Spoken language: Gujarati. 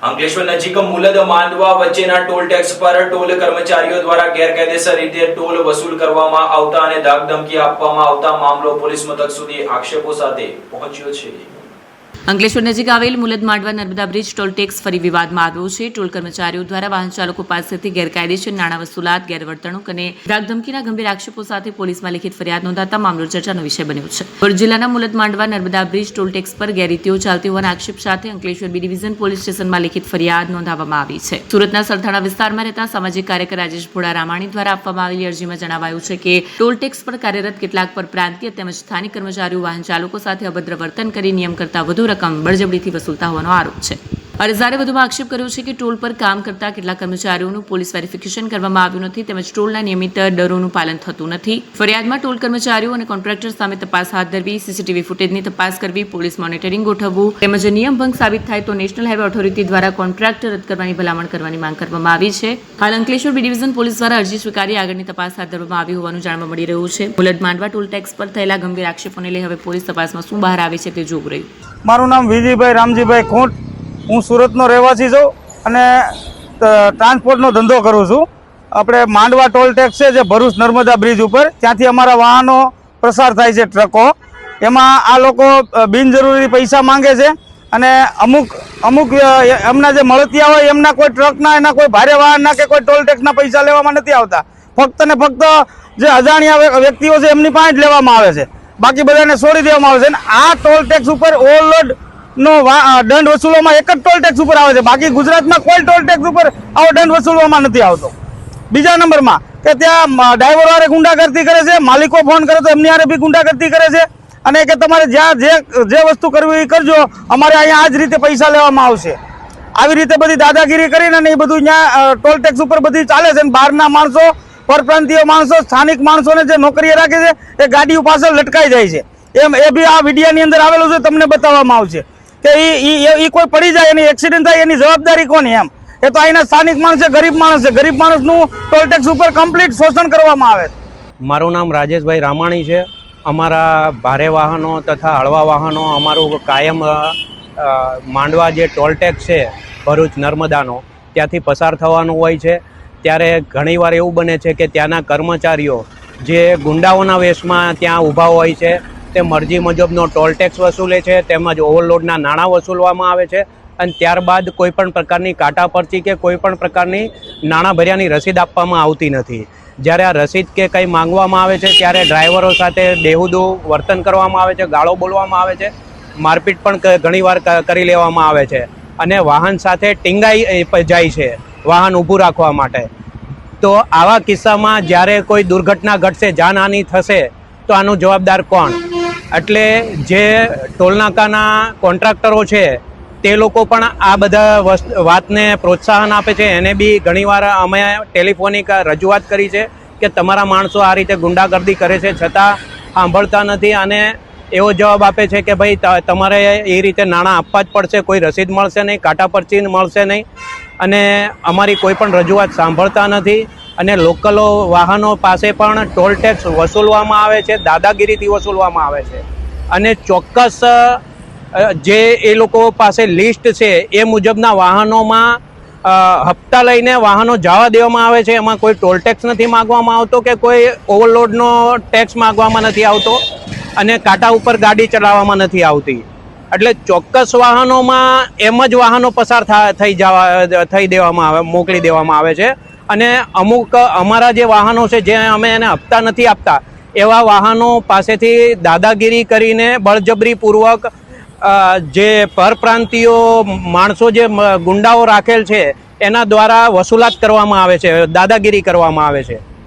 અંકલેશ્વર નજીક મુલદ માંડવા વચ્ચેના ટોલ ટેક્સ પર ટોલ કર્મચારીઓ દ્વારા ગેરકાયદેસર રીતે ટોલ વસૂલ કરવામાં આવતા અને ધાકધમકી આપવામાં આવતા મામલો પોલીસ મથક સુધી આક્ષેપો સાથે પહોંચ્યો છે। અંકલેશ્વર નજીક આવેલ મુલદ માંડવા નર્મદા બ્રિજ ટોલ ટેક્સ ફરી વિવાદમાં આવ્યો છે। ટોલ કર્મચારીઓ દ્વારા વાહન ચાલકો પાસેથી ગેરકાયદેસર નાણાં વસૂલાત, ગેરવર્તણૂક અને ધાકધમકીના ગંભીર આક્ષેપો સાથે પોલીસમાં લિખિત ફરિયાદ નોંધાતા મામલો ચર્ચાનો વિષય બન્યો છે। ભરૂચ જિલ્લાના મુલદ માંડવા નર્મદા બ્રિજ ટોલ ટેક્સ પર ગેરરીતિઓ ચાલતી હોવાના આક્ષેપ સાથે અંકલેશ્વર બી ડિવિઝન પોલીસ સ્ટેશનમાં લિખિત ફરિયાદ નોંધાવવામાં આવી છે। સુરતના સરથાણા વિસ્તારમાં રહેતા સામાજિક કાર્યકર રાજેશ ભોળા રામાણી દ્વારા આપવામાં આવેલી અરજીમાં જણાવાયું છે કે ટોલ ટેક્સ પર કાર્યરત કેટલાક પરપ્રાંતીય તેમજ સ્થાનિક કર્મચારીઓ વાહન ચાલકો સાથે અભદ્ર વર્તન કરી નિયમ કરતાં વધુ રકમ બળજબરીથી વસૂલતા હોવાનો આરોપ છે। અરજદારે વધુમાં આક્ષેપ કર્યો છે કે ટોલ પર કામ કરતા કેટલાક કર્મચારીઓનું પોલીસ વેરિફિકેશન કરવામાં આવ્યું નથી તેમજ ટોલના નિયમિત દરોનું પાલન થતું નથી। ફરિયાદમાં ટોલ કર્મચારીઓ અને કોન્ટ્રાક્ટર સામે તપાસ હાથ ધરવી, સીસીટીવી ફૂટેજની તપાસ કરવી, પોલીસ મોનિટરિંગ ગોઠવવું તેમજ નિયમ ભંગ સાબિત થાય તો નેશનલ હાઈવે ઓથોરિટી દ્વારા કોન્ટ્રાક્ટ રદ કરવાની ભલામણ કરવાની માંગ કરવામાં આવી છે। હાલ અંકલેશ્વર બી ડિવિઝન પોલીસ દ્વારા અરજી સ્વીકારી આગળની તપાસ હાથ ધરવામાં આવી હોવાનું જાણવા મળી રહ્યું છે। મુલદ માંડવા ટોલ ટેક્સ પર થયેલા ગંભીર આક્ષેપોને લઈ હવે પોલીસ તપાસમાં શું બહાર આવે છે તે જોવું રહ્યું। મારું નામ વિજયભાઈ રામજીભાઈ ખૂંટ, હું સુરતનો રહેવાસી છું અને ટ્રાન્સપોર્ટનો ધંધો કરું છું। આપણે માંડવા ટોલ ટેક્સ છે જે ભરૂચ નર્મદા બ્રિજ ઉપર, ત્યાંથી અમારા વાહનો પ્રસાર થાય છે, ટ્રકો। એમાં આ લોકો બિનજરૂરી પૈસા માંગે છે અને અમુક એમના જે મળતિયા હોય એમના કોઈ ટ્રકના, એના કોઈ ભારે વાહનના કે કોઈ ટોલ ટેક્સના પૈસા લેવામાં નથી આવતા। ફક્ત ને ફક્ત જે અજાણ્યા વ્યક્તિઓ છે એમની પાસે જ લેવામાં આવે છે, બાકી બધાને છોડી દેવામાં આવે છે। અને આ ટોલ ટેક્સ ઉપર ઓવરલોડ નો દંડ વસૂલવામાં એક જ ટોલ ટેક્સ ઉપર આવે છે, બાકી ગુજરાતમાં કોઈ ટોલ ટેક્સ ઉપર આવો દંડ વસૂલવામાં નથી આવતો। બીજા નંબરમાં કે ત્યાં ડ્રાઈવર વાળે ગુંડાગર્દી કરે છે, માલિકો ફોન કરે તો એમની હારે બી ગુંડાગર્દી કરે છે અને કે તમારે જ્યાં જે વસ્તુ કરવી એ કરજો, અમારે અહીંયા આ જ રીતે પૈસા લેવામાં આવશે। આવી રીતે બધી દાદાગીરી કરીને અને એ બધું ત્યાં ટોલ ટેક્સ ઉપર બધી ચાલે છે। બહારના માણસો, પરપ્રાંતીય માણસો, સ્થાનિક માણસોને જે નોકરીએ રાખે છે એ ગાડીઓ પાછળ લટકાઈ જાય છે। એ બી આ વિડીયાની અંદર આવેલું છે, તમને બતાવવામાં આવશે કે એ કોઈ પડી જાય, એની એક્સિડન્ટ થાય, એની જવાબદારી કોની? એમ એ તો અહીંના સ્થાનિક માણસ છે, ગરીબ માણસ છે, ગરીબ માણસનું ટોલ ટેક્સ ઉપર કમ્પ્લીટ શોષણ કરવામાં આવે છે। મારું નામ રાજેશભાઈ રામાણી છે। અમારા ભારે વાહનો તથા હળવા વાહનો અમારું કાયમ માંડવા જે ટોલ ટેક્સ છે ભરૂચ નર્મદાનો ત્યાંથી પસાર થવાનું હોય છે। ત્યારે ઘણીવાર એવું બને છે કે ત્યાંના કર્મચારીઓ જે ગુંડાઓના વેશમાં ત્યાં ઊભા હોય છે તે મરજી મુજબનો ટોલ ટેક્સ વસૂલે છે, તેમજ ઓવરલોડના નાણાં વસૂલવામાં આવે છે અને ત્યારબાદ કોઈપણ પ્રકારની કાટા પરચી કે કોઈપણ પ્રકારની નાણાં ભર્યાની રસીદ આપવામાં આવતી નથી। જ્યારે આ રસીદ કે કંઈ માંગવામાં આવે છે ત્યારે ડ્રાઈવરો સાથે બેહુદું વર્તન કરવામાં આવે છે, ગાળો બોલવામાં આવે છે, મારપીટ પણ ઘણીવાર કરી લેવામાં આવે છે અને વાહન સાથે ટીંગાઈ જાય છે વાહન ઊભું રાખવા માટે। તો આવા કિસ્સામાં જ્યારે કોઈ દુર્ઘટના ઘટશે, જાનહાનિ થશે તો આનું જવાબદાર કોણ? એટલે જે ટોલનાકાના કોન્ટ્રાક્ટરો છે તે લોકો પણ આ બધા વાતને પ્રોત્સાહન આપે છે। એને બી ઘણીવાર અમે ટેલિફોનિક રજૂઆત કરી છે કે તમારા માણસો આ રીતે ગુંડાગર્દી કરે છે છતાં સાંભળતા નથી અને એવો જવાબ આપે છે કે ભાઈ તમારે એ રીતે નાણાં આપવા જ પડશે, કોઈ રસીદ મળશે નહીં, કાટા પરચી મળશે નહીં અને અમારી કોઈ પણ રજૂઆત સાંભળતા નથી અને લોકલો વાહનો પાસે પણ ટોલ ટેક્સ વસૂલવામાં આવે છે, દાદાગીરીથી વસૂલવામાં આવે છે અને ચોક્કસ જે એ લોકો પાસે લિસ્ટ છે એ મુજબના વાહનોમાં હપ્તા લઈને વાહનો જવા દેવામાં આવે છે। એમાં કોઈ ટોલ ટેક્સ નથી માગવામાં આવતો કે કોઈ ઓવરલોડનો ટેક્સ માગવામાં નથી આવતો અને કાંટા ઉપર ગાડી ચલાવવામાં નથી આવતી। એટલે ચોક્કસ વાહનોમાં એમ જ વાહનો પસાર થઈ દેવામાં આવે, મોકલી દેવામાં આવે છે અને અમુક અમારા જે વાહનો છે જે અમે એને હપ્તા નથી આપતા એવા વાહનો પાસેથી દાદાગીરી કરીને બળજબરીપૂર્વક જે પરપ્રાંતીયો માણસો જે ગુંડાઓ રાખેલ છે એના દ્વારા વસૂલાત કરવામાં આવે છે, દાદાગીરી કરવામાં આવે છે।